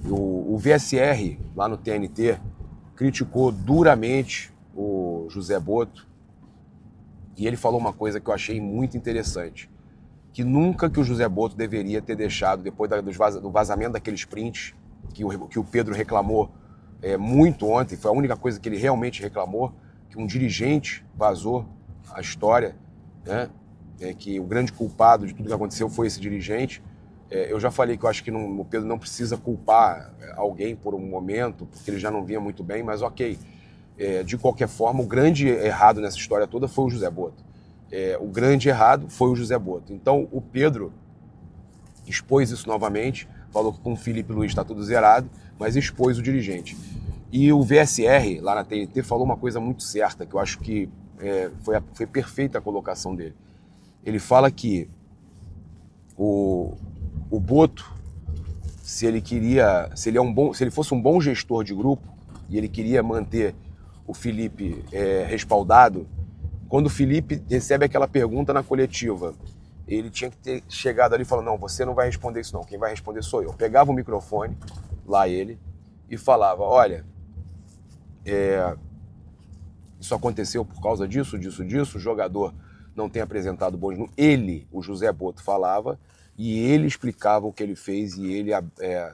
O VSR, lá no TNT, criticou duramente o José Botto, e ele falou uma coisa que eu achei muito interessante, que nunca que o José Botto deveria ter deixado, depois do vazamento daqueles prints, que o Pedro reclamou muito ontem, foi a única coisa que ele realmente reclamou, que um dirigente vazou a história, né? Que o grande culpado de tudo que aconteceu foi esse dirigente. Eu já falei que eu acho que o Pedro não precisa culpar alguém por um momento, porque ele já não vinha muito bem, mas ok. De qualquer forma, o grande errado nessa história toda foi o José Botto. O grande errado foi o José Botto. Então, o Pedro expôs isso novamente, falou que com o Felipe Luiz está tudo zerado, mas expôs o dirigente. E o VSR, lá na TNT, falou uma coisa muito certa, que eu acho que foi perfeita a colocação dele. Ele fala que o Botto, se ele fosse um bom gestor de grupo e ele queria manter o Felipe respaldado, quando o Felipe recebe aquela pergunta na coletiva, ele tinha que ter chegado ali e falado, não, você não vai responder isso não, quem vai responder sou eu. Pegava o microfone, lá ele, e falava, olha, isso aconteceu por causa disso, o jogador não tem apresentado bons números. Ele, o José Botto, falava e ele explicava o que ele fez e ele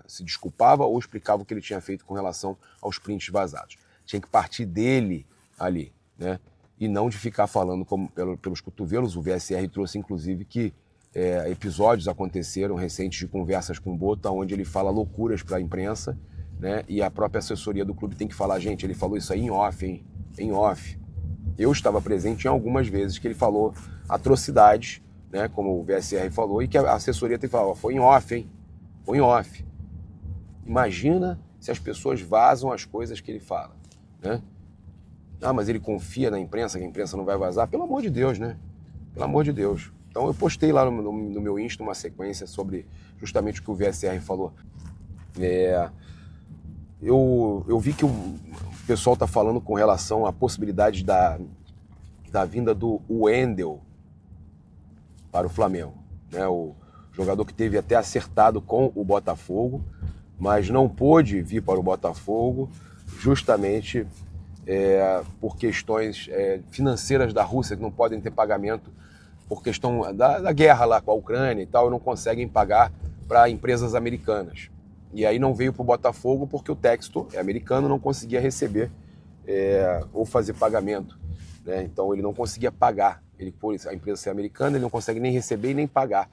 se desculpava ou explicava o que ele tinha feito com relação aos prints vazados. Tinha que partir dele ali, né? E não de ficar falando pelos cotovelos. O VSR trouxe, inclusive, que episódios aconteceram recentes de conversas com o Botto, onde ele fala loucuras para a imprensa, né? E a própria assessoria do clube tem que falar, gente, ele falou isso aí em off, hein? Em off. Eu estava presente em algumas vezes que ele falou atrocidades, né? Como o VSR falou, e que a assessoria tem que falar, foi em off, hein? Foi em off. Imagina se as pessoas vazam as coisas que ele fala, né? Ah, mas ele confia na imprensa, que a imprensa não vai vazar? Pelo amor de Deus, né? Pelo amor de Deus. Então eu postei lá no meu Insta uma sequência sobre justamente o que o VSR falou. Eu vi que o pessoal está falando com relação à possibilidade da vinda do Wendel para o Flamengo, né? O jogador que teve até acertado com o Botafogo, mas não pôde vir para o Botafogo justamente por questões financeiras da Rússia, que não podem ter pagamento por questão da guerra lá com a Ucrânia e tal, e não conseguem pagar para empresas americanas. E aí não veio para o Botafogo porque o Textor americano, não conseguia receber ou fazer pagamento, né? Então ele não conseguia pagar. Por a empresa ser americana, ele não consegue nem receber e nem pagar.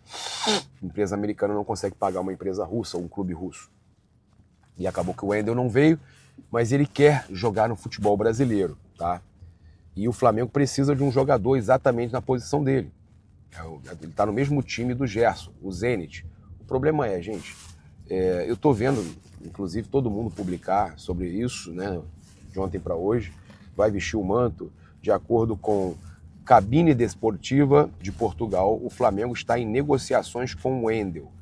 A empresa americana não consegue pagar uma empresa russa, um clube russo. E acabou que o Wendel não veio, mas ele quer jogar no futebol brasileiro, tá? E o Flamengo precisa de um jogador exatamente na posição dele. Ele está no mesmo time do Gerson, o Zenit. O problema gente, eu estou vendo, inclusive, todo mundo publicar sobre isso, né? De ontem para hoje, vai vestir o manto. De acordo com Cabine Desportiva de Portugal, o Flamengo está em negociações com o Wendel.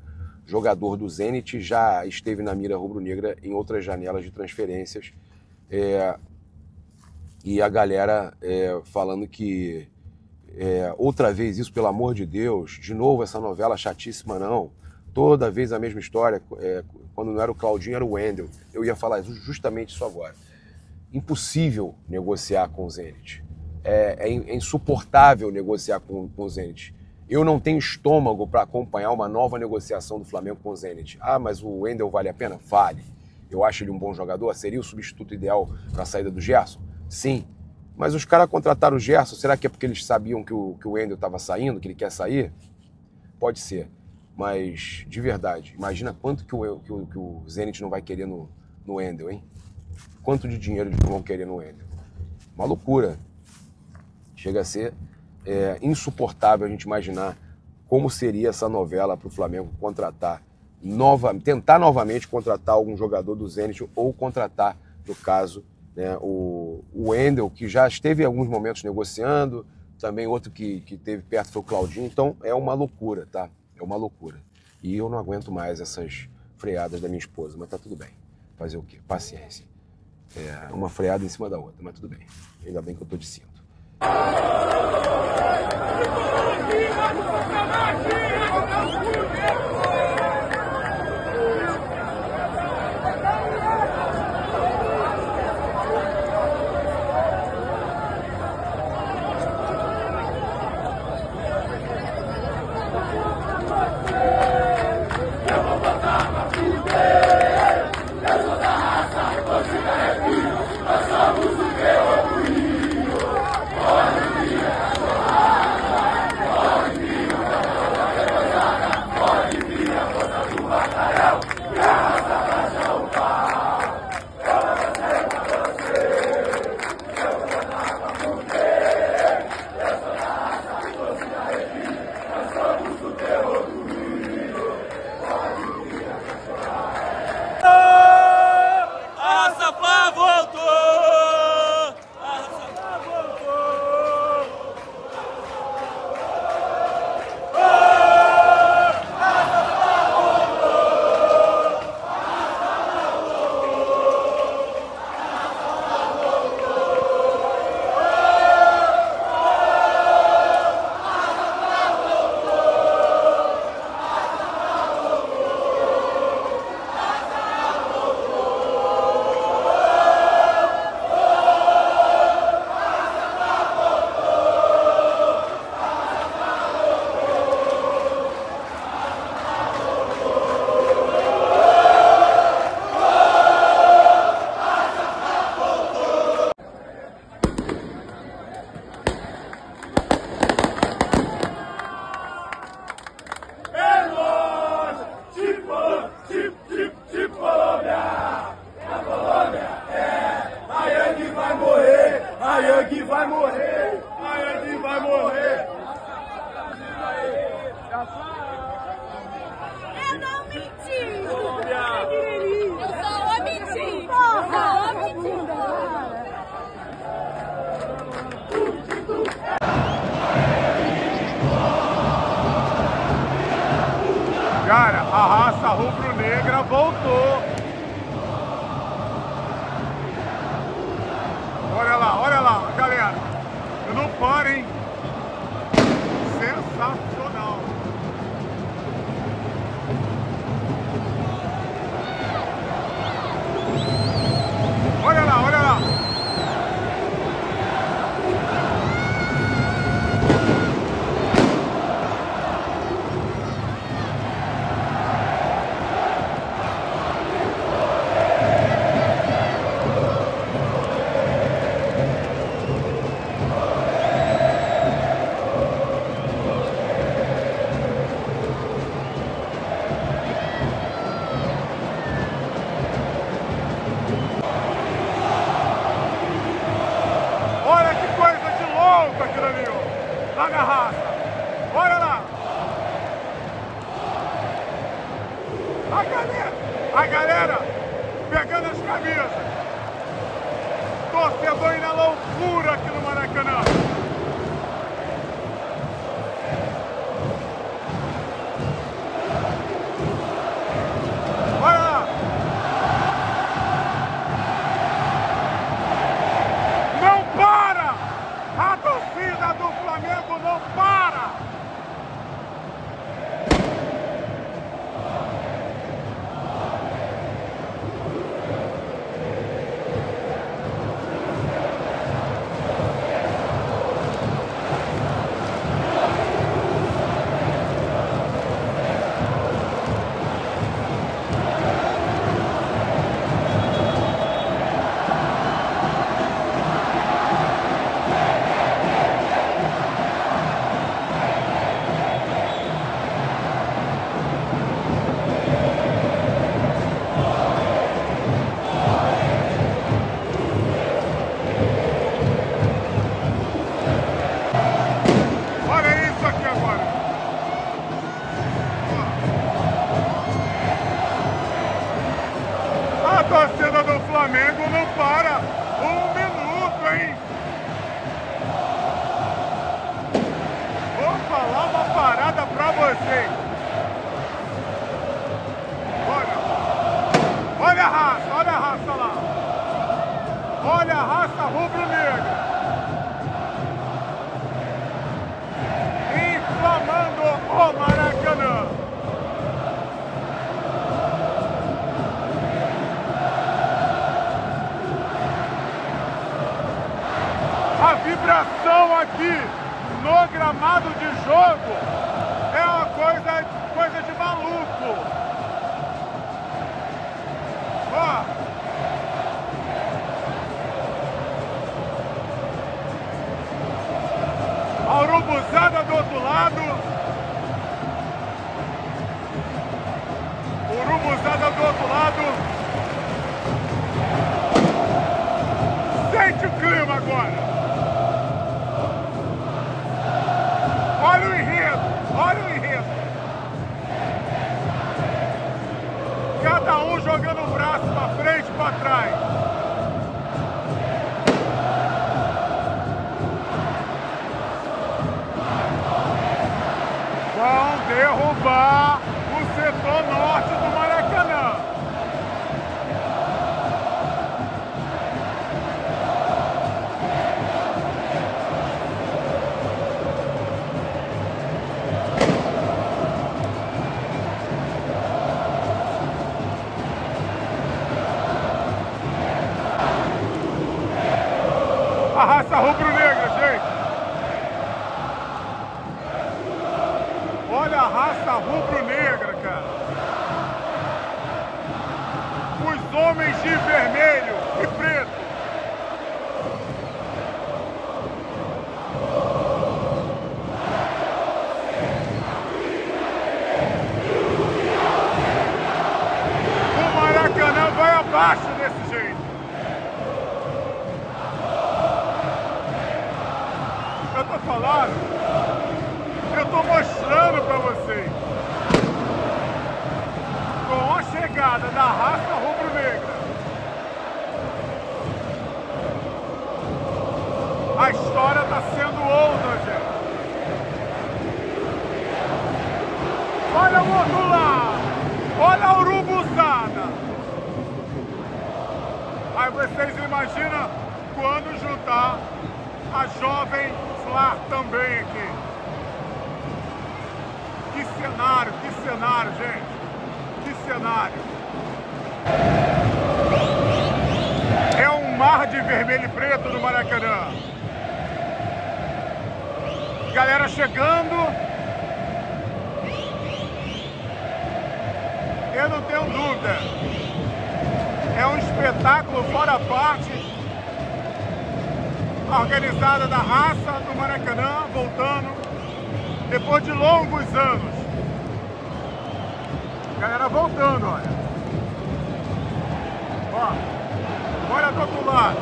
Jogador do Zenit, já esteve na mira rubro-negra em outras janelas de transferências. E a galera falando que outra vez isso, pelo amor de Deus, de novo essa novela chatíssima, não. Toda vez a mesma história, quando não era o Claudinho, era o Wendel. Eu ia falar justamente isso agora. Impossível negociar com o Zenit. É insuportável negociar com o Zenit. Eu não tenho estômago para acompanhar uma nova negociação do Flamengo com o Zenit. Ah, mas o Wendel vale a pena? Vale. Eu acho ele um bom jogador. Seria o substituto ideal para a saída do Gerson? Sim. Mas os caras contrataram o Gerson. Será que é porque eles sabiam que o Wendel estava saindo, que ele quer sair? Pode ser. Mas, de verdade, imagina quanto que o Zenit não vai querer no Wendel, hein? Quanto de dinheiro eles vão querer no Wendel? Uma loucura. Chega a ser insuportável a gente imaginar como seria essa novela para o Flamengo contratar, tentar novamente contratar algum jogador do Zenit ou contratar, no caso, né, o Wendel, que já esteve em alguns momentos negociando, também outro que esteve perto foi o Claudinho. Então é uma loucura, tá? É uma loucura. E eu não aguento mais essas freadas da minha esposa, mas tá tudo bem. Fazer o quê? Paciência. Uma freada em cima da outra, mas tudo bem. Ainda bem que eu tô de cinto. Eu não menti! Eu só menti! Porra! Eu menti! Cara, a raça rubro-negra voltou. Olha lá, galera. Eu não paro, hein? Sensacional. Olha lá, olha lá. Olha que coisa de louco aquilo ali, ó. Lá na raça. Olha lá. A galera pegando as camisas. Torcedor indo na loucura aqui no Maracanã. Olha lá. Não para! A torcida do Flamengo não para! A torcida do Flamengo não para um minuto, hein? Vou falar uma parada pra vocês. Olha a raça lá. Olha a raça rubro-negra. Inflamando o Maracanã. A vibração aqui no gramado de jogo é uma coisa de maluco. Ó. A urubuzada do outro lado. Urubuzada do outro lado. Sente o clima agora. Olha o enredo. Cada um jogando o braço pra frente e pra trás. Vão derrubar o setor norte do Maracanã. A raça rubro-negra, gente. Olha a raça rubro-negra, cara. Os homens de vermelho e preto. O Maracanã vai abaixo desse jeito. Eu tô falando, eu tô mostrando pra vocês. Olha o outro lado. Olha a urubuzada. Aí vocês imaginam quando juntar a jovem Fla também aqui. Que cenário, gente. Que cenário. É um mar de vermelho e preto no Maracanã. Galera chegando. Eu não tenho dúvida. É um espetáculo fora a parte. A organizada da raça do Maracanã voltando depois de longos anos. Galera voltando, olha. Ó, olha do outro lado.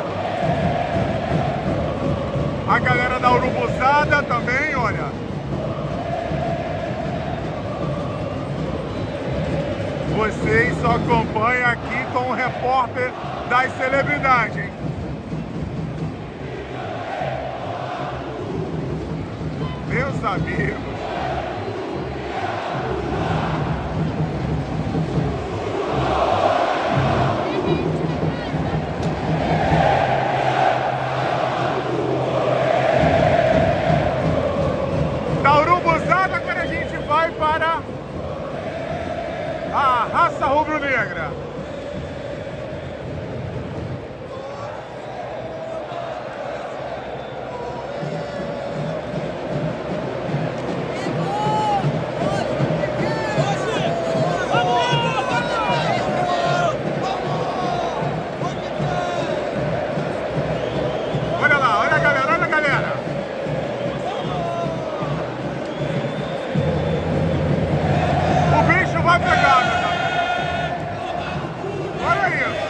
A galera da urubuzada também, olha. Vocês só acompanham aqui com o repórter das celebridades, hein? Meus amigos. Da urubuzada que a gente vai para a raça rubro-negra. Olha lá, olha a galera, olha a galera. O bicho vai pegar, meu amigo. Olha isso.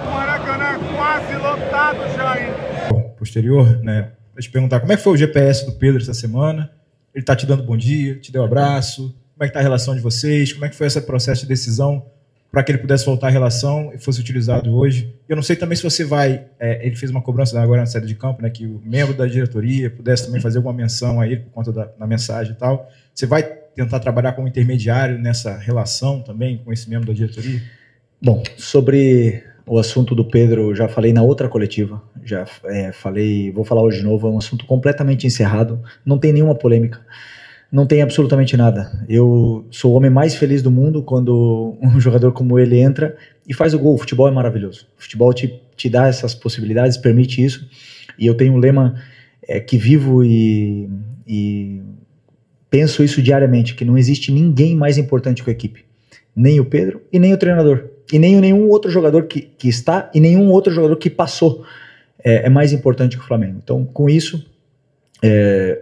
O Maracanã é quase lotado já, hein? Posterior, né? Pra te perguntar como é que foi o GPS do Pedro essa semana. Ele tá te dando bom dia, te deu um abraço. Como é que tá a relação de vocês? Como é que foi esse processo de decisão para que ele pudesse voltar à relação e fosse utilizado hoje? Eu não sei também se você vai... ele fez uma cobrança agora na saída de campo, né? Que o membro da diretoria pudesse também fazer alguma menção a ele por conta da mensagem e tal. Você vai tentar trabalhar como intermediário nessa relação também com esse membro da diretoria? Bom, sobre o assunto do Pedro, já falei na outra coletiva, já falei, vou falar hoje de novo, é um assunto completamente encerrado, não tem nenhuma polêmica, não tem absolutamente nada. Eu sou o homem mais feliz do mundo quando um jogador como ele entra e faz o gol. O futebol é maravilhoso, o futebol te dá essas possibilidades, permite isso, e eu tenho um lema que vivo e penso isso diariamente, que não existe ninguém mais importante que a equipe, nem o Pedro e nem o treinador. E nem nenhum outro jogador que está e nenhum outro jogador que passou é mais importante que o Flamengo. Então, com isso,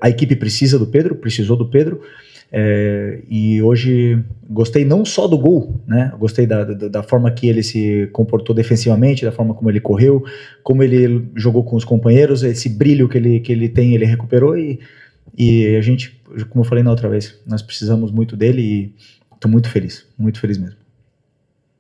a equipe precisa do Pedro, precisou do Pedro, e hoje gostei não só do gol, né? Gostei da forma que ele se comportou defensivamente, da forma como ele correu, como ele jogou com os companheiros, esse brilho que ele tem, ele recuperou, e a gente, como eu falei na outra vez, nós precisamos muito dele e estou muito feliz mesmo.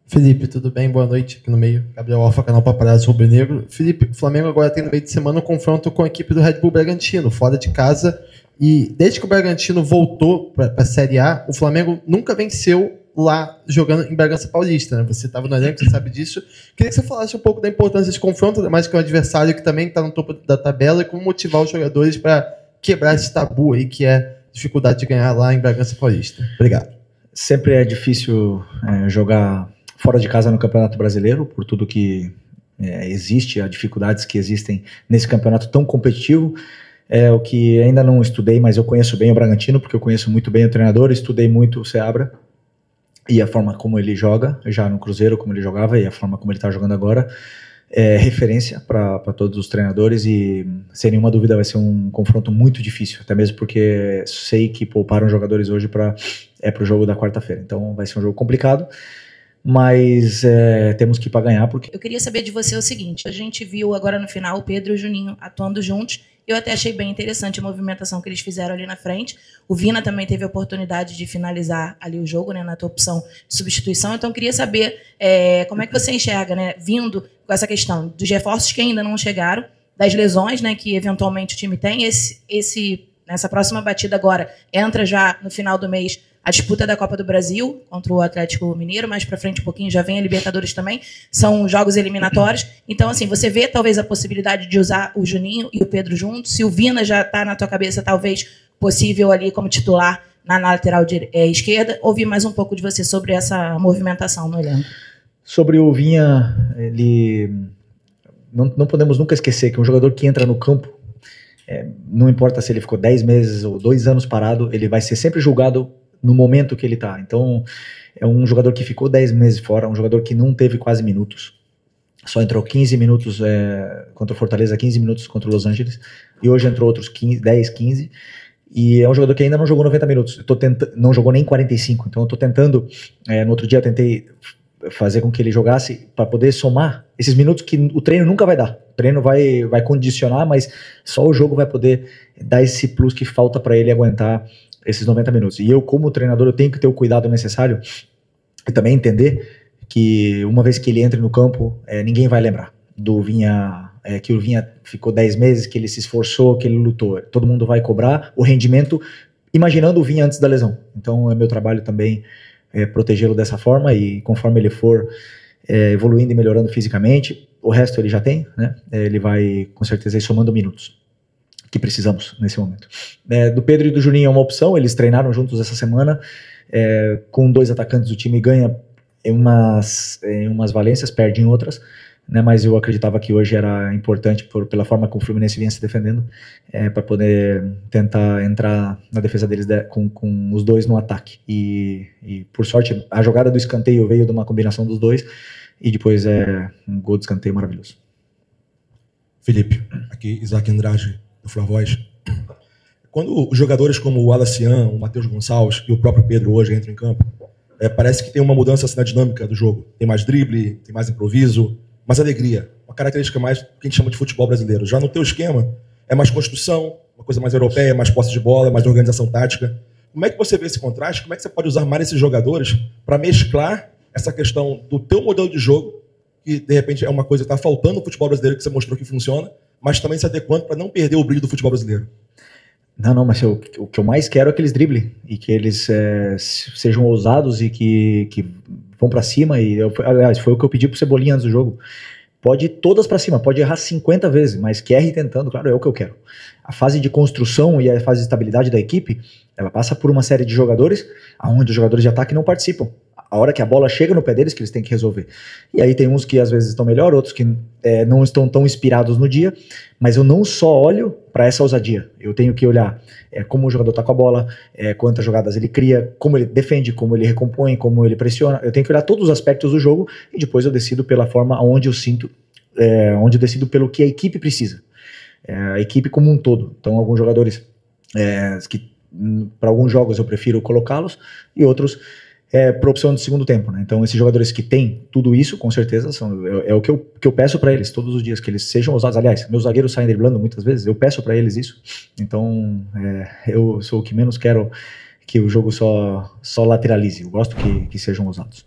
Felipe, tudo bem? Boa noite aqui no meio. Gabriel Alfa, canal Paparazzo Rubro Negro. Felipe, o Flamengo agora tem no meio de semana um confronto com a equipe do Red Bull Bragantino, fora de casa. E desde que o Bragantino voltou para a Série A, o Flamengo nunca venceu lá jogando em Bragança Paulista, né? Você estava no elenco, você sabe disso. Queria que você falasse um pouco da importância desse confronto, mais que é um adversário que também está no topo da tabela, e como motivar os jogadores para quebrar esse tabu aí que é a dificuldade de ganhar lá em Bragança Paulista. Obrigado. Sempre é difícil jogar fora de casa no Campeonato Brasileiro, por tudo que existe, as dificuldades que existem nesse campeonato tão competitivo. O que ainda não estudei, mas eu conheço bem o Bragantino, porque eu conheço muito bem o treinador, estudei muito o Seabra e a forma como ele joga, já no Cruzeiro, como ele jogava, e a forma como ele está jogando agora, é referência para todos os treinadores, e sem nenhuma dúvida vai ser um confronto muito difícil, até mesmo porque sei que pouparam jogadores hoje para o jogo da quarta-feira, então vai ser um jogo complicado, mas temos que ir para ganhar. Porque eu queria saber de você o seguinte: a gente viu agora no final o Pedro e o Juninho atuando juntos. Eu até achei bem interessante a movimentação que eles fizeram ali na frente. O Vina também teve a oportunidade de finalizar ali o jogo, né, na tua opção de substituição. Então, eu queria saber como é que você enxerga, né, vindo com essa questão dos reforços que ainda não chegaram, das lesões, né, que eventualmente o time tem. Nessa próxima batida agora, entra já no final do mês a disputa da Copa do Brasil contra o Atlético Mineiro, mais para frente um pouquinho já vem a Libertadores também, são jogos eliminatórios. Então, assim, você vê talvez a possibilidade de usar o Juninho e o Pedro juntos, se o Vina já está na tua cabeça, talvez possível ali como titular na lateral esquerda. Ouvi mais um pouco de você sobre essa movimentação no elenco. Sobre o Vinha, ele... Não podemos nunca esquecer que um jogador que entra no campo, não importa se ele ficou 10 meses ou 2 anos parado, ele vai ser sempre julgado no momento que ele está. Então, é um jogador que ficou 10 meses fora, um jogador que não teve quase minutos. Só entrou 15 minutos contra o Fortaleza, 15 minutos contra o Los Angeles, e hoje entrou outros 10, 15. E é um jogador que ainda não jogou 90 minutos. Não jogou nem 45. Então, eu estou tentando... no outro dia, eu tentei fazer com que ele jogasse para poder somar esses minutos que o treino nunca vai dar. O treino vai condicionar, mas só o jogo vai poder dar esse plus que falta para ele aguentar esses 90 minutos. E eu, como treinador, eu tenho que ter o cuidado necessário e também entender que uma vez que ele entre no campo, ninguém vai lembrar do Vinha, que o Vinha ficou 10 meses, que ele se esforçou, que ele lutou. Todo mundo vai cobrar o rendimento imaginando o Vinha antes da lesão. Então é meu trabalho também protegê-lo dessa forma, e conforme ele for evoluindo e melhorando fisicamente, o resto ele já tem, né? Ele vai com certeza ir somando minutos que precisamos nesse momento. Do Pedro e do Juninho é uma opção, eles treinaram juntos essa semana, com 2 atacantes o time ganha em umas valências, perde em outras, né? Mas eu acreditava que hoje era importante pela forma como o Fluminense vinha se defendendo, para poder tentar entrar na defesa deles com os 2 no ataque, e por sorte a jogada do escanteio veio de uma combinação dos 2, e depois um gol de escanteio maravilhoso. Felipe, aqui Isaac Andrade do Flavoz. Quando os jogadores como o Alacian, o Matheus Gonçalves e o próprio Pedro hoje entram em campo, parece que tem uma mudança assim, na dinâmica do jogo. Tem mais drible, tem mais improviso, mais alegria. Uma característica mais que a gente chama de futebol brasileiro. Já no teu esquema, é mais construção, uma coisa mais europeia, mais posse de bola, mais organização tática. Como é que você vê esse contraste? Como é que você pode usar mais esses jogadores para mesclar essa questão do teu modelo de jogo, que de repente é uma coisa que está faltando no futebol brasileiro, que você mostrou que funciona, mas também se adequando para não perder o brilho do futebol brasileiro? Não, mas o que eu mais quero é que eles driblem e que eles sejam ousados e que vão pra cima. Aliás, foi o que eu pedi pro Cebolinha antes do jogo. Pode ir todas pra cima, pode errar 50 vezes, mas que erre tentando, claro, é o que eu quero. A fase de construção e a fase de estabilidade da equipe, ela passa por uma série de jogadores, onde os jogadores de ataque não participam. A hora que a bola chega no pé deles, que eles têm que resolver. E aí tem uns que às vezes estão melhor, outros que não estão tão inspirados no dia, mas eu não só olho para essa ousadia. Eu tenho que olhar como o jogador está com a bola, quantas jogadas ele cria, como ele defende, como ele recompõe, como ele pressiona. Eu tenho que olhar todos os aspectos do jogo e depois eu decido pela forma onde eu sinto, onde eu decido pelo que a equipe precisa. A equipe como um todo. Então alguns jogadores que para alguns jogos eu prefiro colocá-los e outros por opção de segundo tempo, né? Então esses jogadores que têm tudo isso, com certeza, é o que eu peço para eles todos os dias, que eles sejam ousados. Aliás, meus zagueiros saem driblando muitas vezes, eu peço para eles isso. Então eu sou o que menos quero que o jogo só lateralize. Eu gosto que sejam ousados.